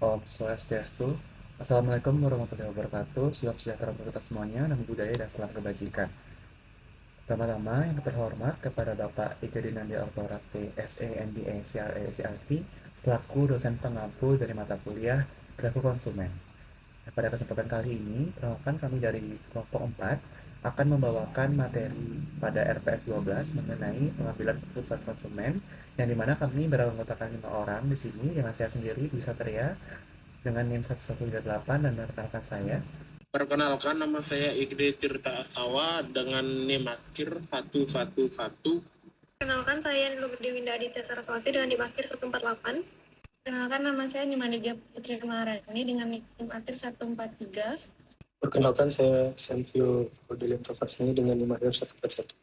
Om Swastiastu. Assalamualaikum warahmatullahi wabarakatuh. Salam sejahtera untuk kita semuanya, namo buddhaya dan salam kebajikan. Pertama-tama yang terhormat kepada Bapak Ika Dinandi Oktorate, SE, MBA, CRA, CRT, selaku dosen pengampu dari mata kuliah Perilaku Konsumen. Nah, pada kesempatan kali ini, perkenalkan kami dari kelompok 4 akan membawakan materi pada RPS 12 mengenai pengambilan keputusan konsumen, yang dimana kami beranggotakan 5 orang di sini dengan saya sendiri, Dwi Satria, dengan NIM 1138 dan rekan-rekan saya. Perkenalkan, nama saya Igde Tirta Asawa dengan NIM akhir 111. Perkenalkan, saya Niluh Dewinda Aditya Saraswati dengan NIM akhir 148. Perkenalkan, nama saya Nimadeja Putri Maharani dengan NIM akhir 143. Perkenalkan, saya Samvio Odilin Tofarsini dengan NIM akhir 141.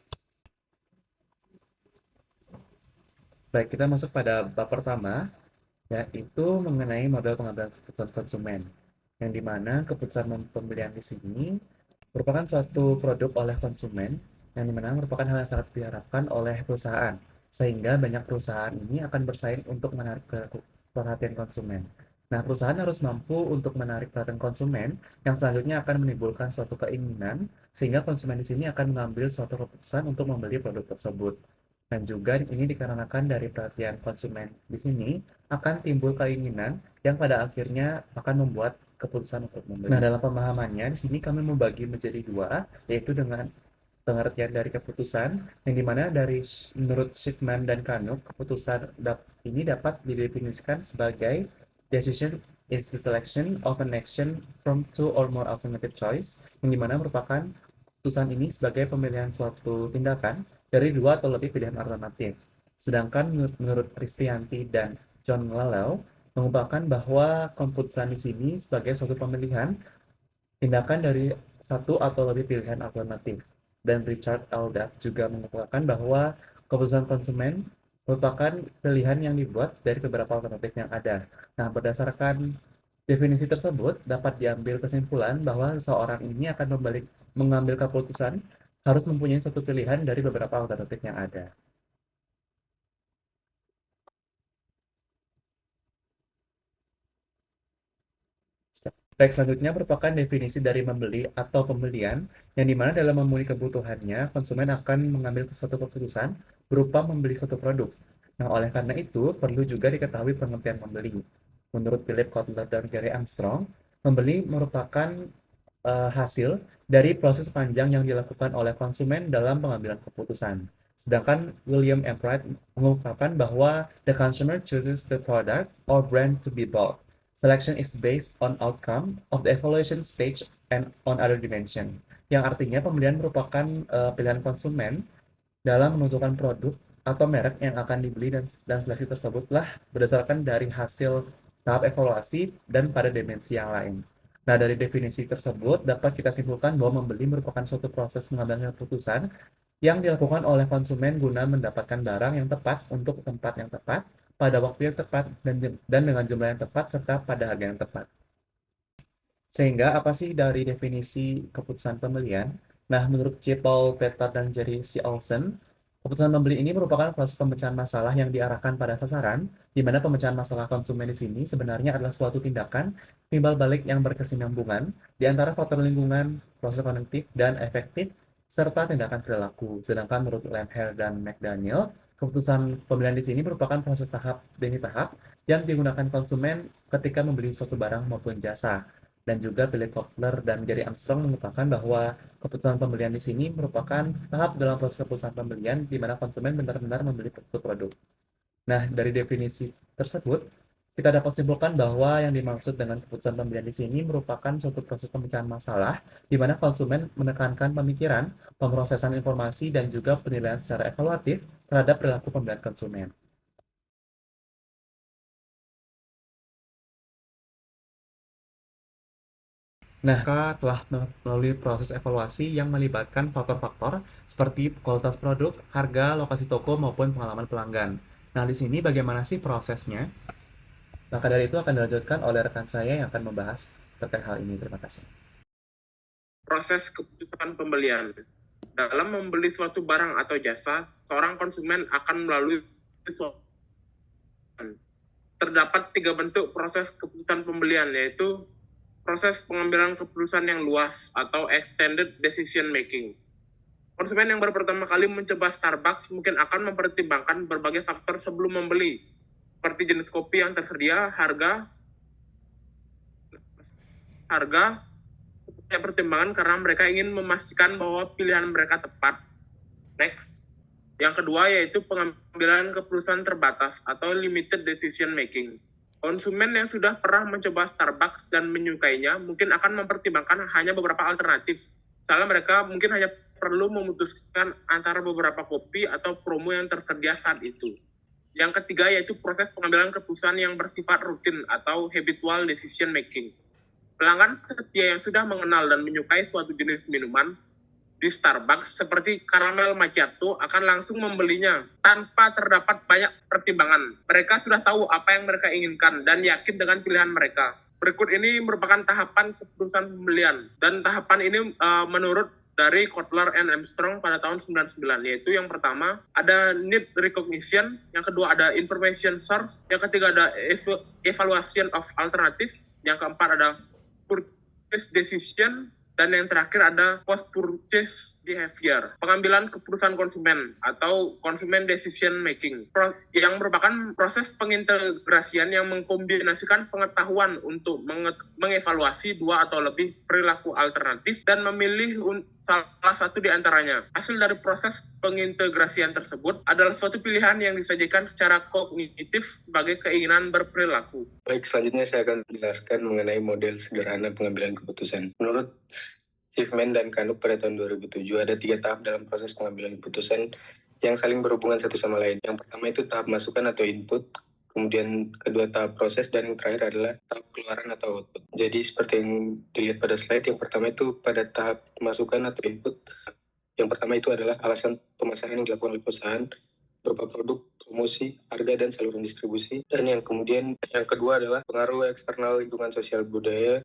Baik, kita masuk pada bab pertama, yaitu mengenai model pengambilan keputusan konsumen, yang dimana keputusan pembelian di sini merupakan suatu produk oleh konsumen, yang dimana merupakan hal yang sangat diharapkan oleh perusahaan, sehingga banyak perusahaan ini akan bersaing untuk menarik perhatian konsumen. Nah, perusahaan harus mampu untuk menarik perhatian konsumen, yang selanjutnya akan menimbulkan suatu keinginan, sehingga konsumen di sini akan mengambil suatu keputusan untuk membeli produk tersebut. Dan juga ini dikarenakan dari perhatian konsumen di sini akan timbul keinginan yang pada akhirnya akan membuat keputusan untuk membeli. Nah, dalam pemahamannya di sini kami membagi menjadi dua, yaitu dengan pengertian dari keputusan, yang dimana dari menurut Schiffman dan Kanuk, keputusan ini dapat didefinisikan sebagai decision is the selection of an action from two or more alternative choice, yang dimana merupakan keputusan ini sebagai pemilihan suatu tindakan dari dua atau lebih pilihan alternatif. Sedangkan menurut Kristianti dan John Lalel mengungkapkan bahwa keputusan di sini sebagai suatu pemilihan tindakan dari satu atau lebih pilihan alternatif. Dan Richard L. Duff juga mengungkapkan bahwa keputusan konsumen merupakan pilihan yang dibuat dari beberapa alternatif yang ada. Nah, berdasarkan definisi tersebut, dapat diambil kesimpulan bahwa seseorang ini akan mengambil keputusan harus mempunyai satu pilihan dari beberapa alternatif yang ada. Baik, selanjutnya merupakan definisi dari membeli atau pembelian, yang dimana dalam memenuhi kebutuhannya, konsumen akan mengambil suatu keputusan berupa membeli suatu produk. Nah, oleh karena itu, perlu juga diketahui pengertian membeli. Menurut Philip Kotler dan Gary Armstrong, membeli merupakan hasil dari proses panjang yang dilakukan oleh konsumen dalam pengambilan keputusan. Sedangkan William M. Wright mengungkapkan bahwa the consumer chooses the product or brand to be bought. Selection is based on outcome of the evaluation stage and on other dimension. Yang artinya pembelian merupakan pilihan konsumen dalam menentukan produk atau merek yang akan dibeli, dan seleksi tersebutlah berdasarkan dari hasil tahap evaluasi dan pada dimensi yang lain. Nah, dari definisi tersebut dapat kita simpulkan bahwa membeli merupakan suatu proses mengambil keputusan yang dilakukan oleh konsumen guna mendapatkan barang yang tepat untuk tempat yang tepat, pada waktu yang tepat, dan dengan jumlah yang tepat, serta pada harga yang tepat. Sehingga apa sih dari definisi keputusan pembelian? Nah, menurut C. Paul Peter dan Jerry C. Olson, keputusan membeli ini merupakan proses pemecahan masalah yang diarahkan pada sasaran, di mana pemecahan masalah konsumen di sini sebenarnya adalah suatu tindakan timbal balik yang berkesinambungan di antara faktor lingkungan, proses kognitif dan efektif, serta tindakan perilaku. Sedangkan menurut Lemher dan McDaniel, keputusan pembelian di sini merupakan proses tahap demi tahap yang digunakan konsumen ketika membeli suatu barang maupun jasa. Dan juga Philip Kotler dan Gary Armstrong mengungkapkan bahwa keputusan pembelian di sini merupakan tahap dalam proses keputusan pembelian di mana konsumen benar-benar membeli suatu produk. Nah, dari definisi tersebut, kita dapat simpulkan bahwa yang dimaksud dengan keputusan pembelian di sini merupakan suatu proses pemecahan masalah di mana konsumen menekankan pemikiran, pemrosesan informasi, dan juga penilaian secara evaluatif terhadap perilaku pembelian konsumen. Nah, kita telah melalui proses evaluasi yang melibatkan faktor-faktor seperti kualitas produk, harga, lokasi toko, maupun pengalaman pelanggan. Nah, di sini bagaimana sih prosesnya? Maka dari itu akan dilanjutkan oleh rekan saya yang akan membahas terkait hal ini. Terima kasih. Proses keputusan pembelian. Dalam membeli suatu barang atau jasa, seorang konsumen akan melalui suatu terdapat 3 bentuk proses keputusan pembelian, yaitu proses pengambilan keputusan yang luas atau extended decision making. Konsumen yang baru pertama kali mencoba Starbucks mungkin akan mempertimbangkan berbagai faktor sebelum membeli, seperti jenis kopi yang tersedia, harga, pertimbangan karena mereka ingin memastikan bahwa pilihan mereka tepat. Next. Yang kedua yaitu pengambilan keputusan terbatas atau limited decision making. Konsumen yang sudah pernah mencoba Starbucks dan menyukainya mungkin akan mempertimbangkan hanya beberapa alternatif. Misalnya mereka mungkin hanya perlu memutuskan antara beberapa kopi atau promo yang tersedia saat itu. Yang ketiga yaitu proses pengambilan keputusan yang bersifat rutin atau habitual decision making. Pelanggan setia yang sudah mengenal dan menyukai suatu jenis minuman di Starbucks seperti caramel macchiato akan langsung membelinya tanpa terdapat banyak pertimbangan. Mereka sudah tahu apa yang mereka inginkan dan yakin dengan pilihan mereka. Berikut ini merupakan tahapan keputusan pembelian, dan tahapan ini menurut dari Kotler and Armstrong pada tahun 99, yaitu yang pertama ada need recognition, yang kedua ada information source, yang ketiga ada evaluation of alternative, yang keempat ada purchase decision, dan yang terakhir ada post-purchase behavior, pengambilan keputusan konsumen atau consumer decision making, yang merupakan proses pengintegrasian yang mengkombinasikan pengetahuan untuk mengevaluasi 2 atau lebih perilaku alternatif dan memilih salah satu di antaranya. Hasil dari proses pengintegrasian tersebut adalah suatu pilihan yang disajikan secara kognitif sebagai keinginan berperilaku. Baik, selanjutnya saya akan menjelaskan mengenai model sederhana pengambilan keputusan. Menurut Schiffman dan Canuck pada tahun 2007, ada 3 tahap dalam proses pengambilan keputusan yang saling berhubungan satu sama lain. Yang pertama itu tahap masukan atau input, kemudian kedua tahap proses, dan yang terakhir adalah tahap keluaran atau output. Jadi seperti yang dilihat pada slide, yang pertama itu pada tahap masukan atau input. Yang pertama itu adalah alasan pemasaran yang dilakukan oleh perusahaan berupa produk, promosi, harga, dan saluran distribusi. Dan yang kedua adalah pengaruh eksternal lingkungan sosial budaya,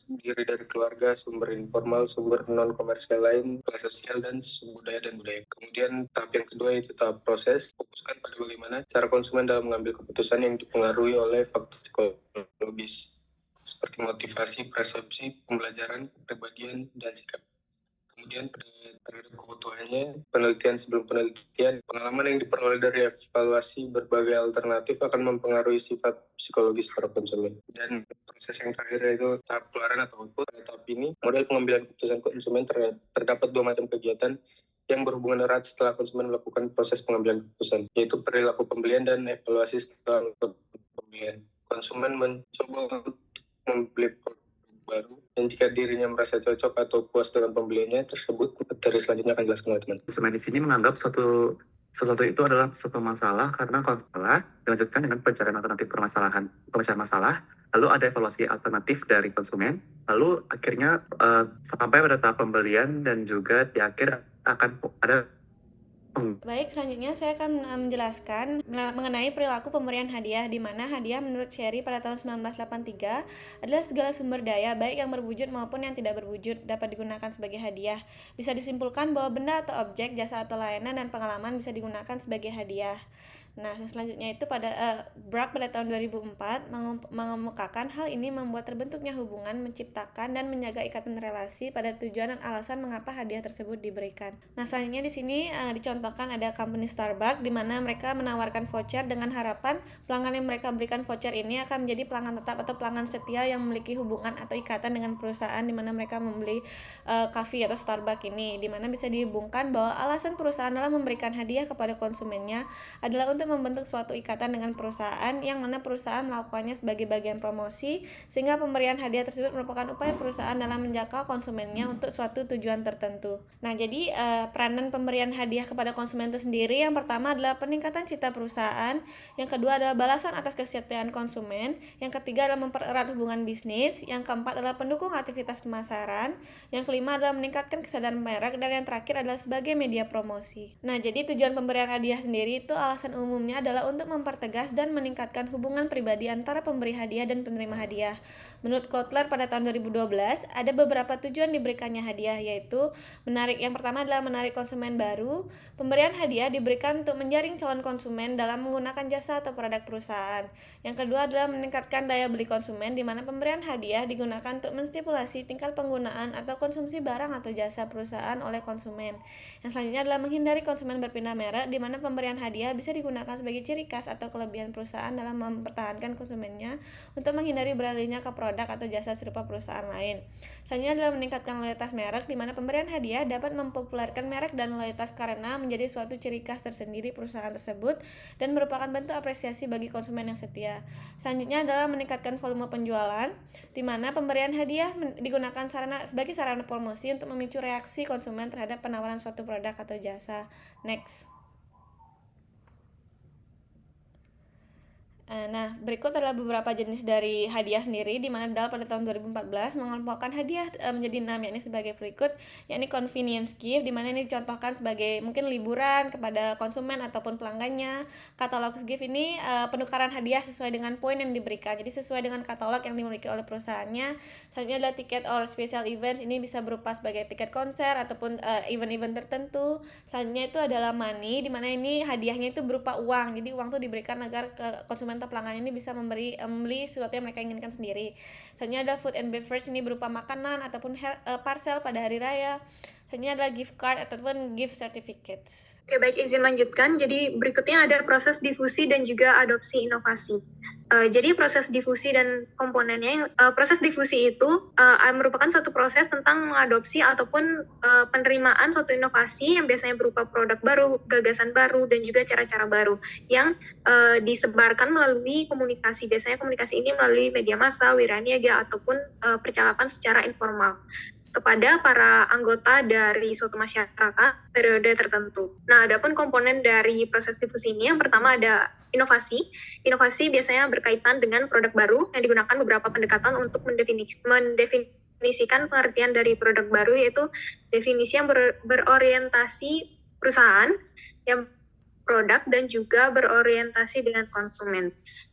terdiri dari keluarga, sumber informal, sumber non-komersial lain, kelas sosial, dan budaya dan budaya. Kemudian tahap yang kedua yaitu tahap proses, fokuskan pada bagaimana cara konsumen dalam mengambil keputusan yang dipengaruhi oleh faktor psikologis, seperti motivasi, persepsi, pembelajaran, kepribadian, dan sikap. Kemudian terhadap kebutuhannya, penelitian sebelum penelitian, pengalaman yang diperoleh dari evaluasi berbagai alternatif akan mempengaruhi sifat psikologis para konsumen. Dan proses yang terakhir yaitu tahap keluaran atau output. Pada tahap ini, model pengambilan keputusan konsumen terdapat 2 macam kegiatan yang berhubungan erat setelah konsumen melakukan proses pengambilan keputusan, yaitu perilaku pembelian dan evaluasi setelah pembelian. Konsumen mencoba membeli produk baru, dan jika dirinya merasa cocok atau puas dengan pembeliannya tersebut, materi selanjutnya akan dijelaskan oleh teman. Konsumen di sini menganggap sesuatu itu adalah suatu masalah karena kalau salah dilanjutkan dengan pencarian alternatif pemecahan masalah, lalu ada evaluasi alternatif dari konsumen, lalu akhirnya sampai pada tahap pembelian, dan juga di akhir akan ada. Baik, selanjutnya saya akan menjelaskan mengenai perilaku pemberian hadiah, di mana hadiah menurut Sherry pada tahun 1983 adalah segala sumber daya, baik yang berwujud maupun yang tidak berwujud, dapat digunakan sebagai hadiah. Bisa disimpulkan bahwa benda atau objek, jasa atau layanan, dan pengalaman bisa digunakan sebagai hadiah. Nah, selanjutnya itu Bragg pada tahun 2004 mengemukakan hal ini membuat terbentuknya hubungan, menciptakan dan menjaga ikatan relasi pada tujuan dan alasan mengapa hadiah tersebut diberikan. Nah, selanjutnya di sini dicontohkan ada company Starbucks, di mana mereka menawarkan voucher dengan harapan pelanggan yang mereka berikan voucher ini akan menjadi pelanggan tetap atau pelanggan setia yang memiliki hubungan atau ikatan dengan perusahaan di mana mereka membeli coffee atau Starbucks ini, di mana bisa dihubungkan bahwa alasan perusahaan dalam memberikan hadiah kepada konsumennya adalah untuk membentuk suatu ikatan dengan perusahaan, yang mana perusahaan melakukannya sebagai bagian promosi, sehingga pemberian hadiah tersebut merupakan upaya perusahaan dalam menjangkau konsumennya untuk suatu tujuan tertentu. Nah, jadi peranan pemberian hadiah kepada konsumen itu sendiri, yang pertama adalah peningkatan citra perusahaan, yang kedua adalah balasan atas kesetiaan konsumen, yang ketiga adalah mempererat hubungan bisnis, yang keempat adalah pendukung aktivitas pemasaran, yang kelima adalah meningkatkan kesadaran merek, dan yang terakhir adalah sebagai media promosi. Nah, jadi tujuan pemberian hadiah sendiri itu alasan umum umumnya adalah untuk mempertegas dan meningkatkan hubungan pribadi antara pemberi hadiah dan penerima hadiah. Menurut Kotler pada tahun 2012, ada beberapa tujuan diberikannya hadiah, yaitu yang pertama adalah menarik konsumen baru. Pemberian hadiah diberikan untuk menjaring calon konsumen dalam menggunakan jasa atau produk perusahaan. Yang kedua adalah meningkatkan daya beli konsumen, di mana pemberian hadiah digunakan untuk menstipulasi tingkat penggunaan atau konsumsi barang atau jasa perusahaan oleh konsumen. Yang selanjutnya adalah menghindari konsumen berpindah merek, di mana pemberian hadiah bisa digunakan sebagai ciri khas atau kelebihan perusahaan dalam mempertahankan konsumennya untuk menghindari beralihnya ke produk atau jasa serupa perusahaan lain. Selanjutnya adalah meningkatkan loyalitas merek, di mana pemberian hadiah dapat mempopulerkan merek dan loyalitas karena menjadi suatu ciri khas tersendiri perusahaan tersebut dan merupakan bentuk apresiasi bagi konsumen yang setia. Selanjutnya adalah meningkatkan volume penjualan, di mana pemberian hadiah digunakan sebagai sarana promosi untuk memicu reaksi konsumen terhadap penawaran suatu produk atau jasa. Next. Nah, berikut adalah beberapa jenis dari hadiah sendiri, di mana Dahl pada tahun 2014 mengelompokkan hadiah menjadi 6, yakni sebagai berikut, yakni convenience gift, di mana ini dicontohkan sebagai mungkin liburan kepada konsumen ataupun pelanggannya. Katalog gift ini penukaran hadiah sesuai dengan poin yang diberikan, jadi sesuai dengan katalog yang dimiliki oleh perusahaannya. Selanjutnya adalah tiket or special events, ini bisa berupa sebagai tiket konser ataupun event-event tertentu. Selanjutnya itu adalah money, di mana ini hadiahnya itu berupa uang, jadi uang itu diberikan agar ke konsumen atau pelanggan ini bisa membeli sesuatu yang mereka inginkan sendiri. Selanjutnya ada food and beverage, ini berupa makanan ataupun parcel pada hari raya. Selanjutnya adalah gift card ataupun gift certificates. Oke, baik, izin lanjutkan. Jadi berikutnya ada proses difusi dan juga adopsi inovasi. Jadi proses difusi dan komponennya, proses difusi itu merupakan suatu proses tentang mengadopsi ataupun penerimaan suatu inovasi yang biasanya berupa produk baru, gagasan baru, dan juga cara-cara baru yang disebarkan melalui komunikasi. Biasanya komunikasi ini melalui media massa, wiraniaga, ataupun percakapan secara informal kepada para anggota dari suatu masyarakat periode tertentu. Nah, adapun komponen dari proses difusi ini, yang pertama ada inovasi. Inovasi biasanya berkaitan dengan produk baru yang digunakan beberapa pendekatan untuk mendefinisikan pengertian dari produk baru, yaitu definisi yang berorientasi perusahaan, yang produk, dan juga berorientasi dengan konsumen.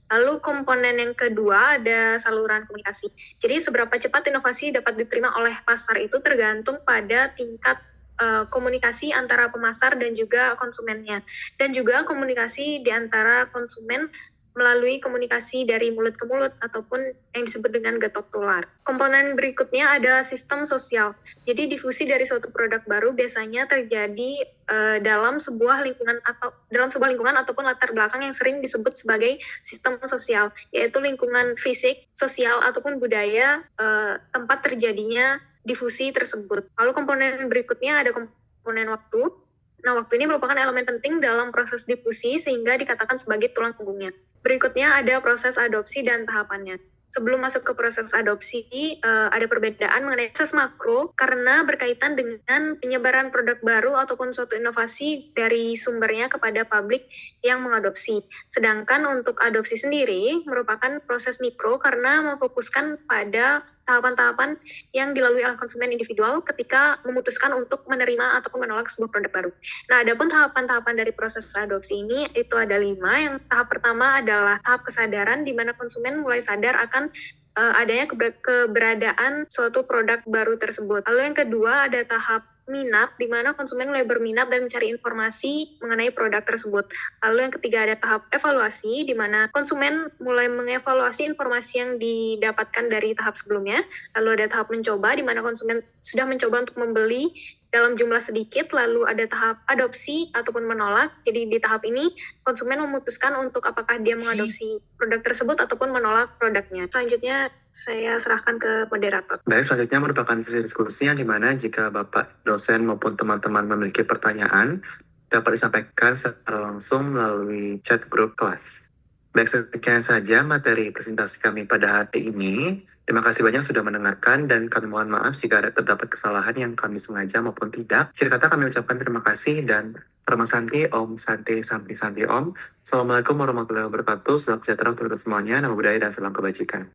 Lalu komponen yang kedua ada saluran komunikasi. Jadi seberapa cepat inovasi dapat diterima oleh pasar itu tergantung pada tingkat komunikasi antara pemasar dan juga konsumennya. Dan juga komunikasi di antara konsumen melalui komunikasi dari mulut ke mulut ataupun yang disebut dengan getok tular. Komponen berikutnya ada sistem sosial. Jadi difusi dari suatu produk baru biasanya terjadi dalam sebuah lingkungan ataupun latar belakang yang sering disebut sebagai sistem sosial, yaitu lingkungan fisik, sosial ataupun budaya tempat terjadinya difusi tersebut. Lalu komponen berikutnya ada komponen waktu. Nah, waktu ini merupakan elemen penting dalam proses difusi sehingga dikatakan sebagai tulang punggungnya. Berikutnya ada proses adopsi dan tahapannya. Sebelum masuk ke proses adopsi, ada perbedaan mengenai proses makro karena berkaitan dengan penyebaran produk baru ataupun suatu inovasi dari sumbernya kepada publik yang mengadopsi. Sedangkan untuk adopsi sendiri merupakan proses mikro karena memfokuskan pada tahapan-tahapan yang dilalui oleh konsumen individual ketika memutuskan untuk menerima ataupun menolak sebuah produk baru. Nah, adapun tahapan-tahapan dari proses adopsi ini itu ada 5. Yang tahap pertama adalah tahap kesadaran, di mana konsumen mulai sadar akan adanya keberadaan suatu produk baru tersebut. Lalu yang kedua ada tahap minat, di mana konsumen mulai berminat dan mencari informasi mengenai produk tersebut. Lalu yang ketiga ada tahap evaluasi, di mana konsumen mulai mengevaluasi informasi yang didapatkan dari tahap sebelumnya. Lalu ada tahap mencoba, di mana konsumen sudah mencoba untuk membeli dalam jumlah sedikit. Lalu ada tahap adopsi ataupun menolak. Jadi di tahap ini konsumen memutuskan untuk apakah dia mengadopsi produk tersebut ataupun menolak produknya. Selanjutnya saya serahkan ke moderator. Baik, selanjutnya merupakan sesi diskusi yang dimana jika Bapak dosen maupun teman-teman memiliki pertanyaan, dapat disampaikan secara langsung melalui chat grup kelas. Baik, sekian saja materi presentasi kami pada hari ini. Terima kasih banyak sudah mendengarkan dan kami mohon maaf jika ada terdapat kesalahan yang kami sengaja maupun tidak. Akhir kata kami ucapkan terima kasih dan Parama Santi, Om Santi, Santi Santi Om. Assalamualaikum warahmatullahi wabarakatuh. Salam sejahtera untuk kita semuanya. Nama budaya dan salam kebajikan.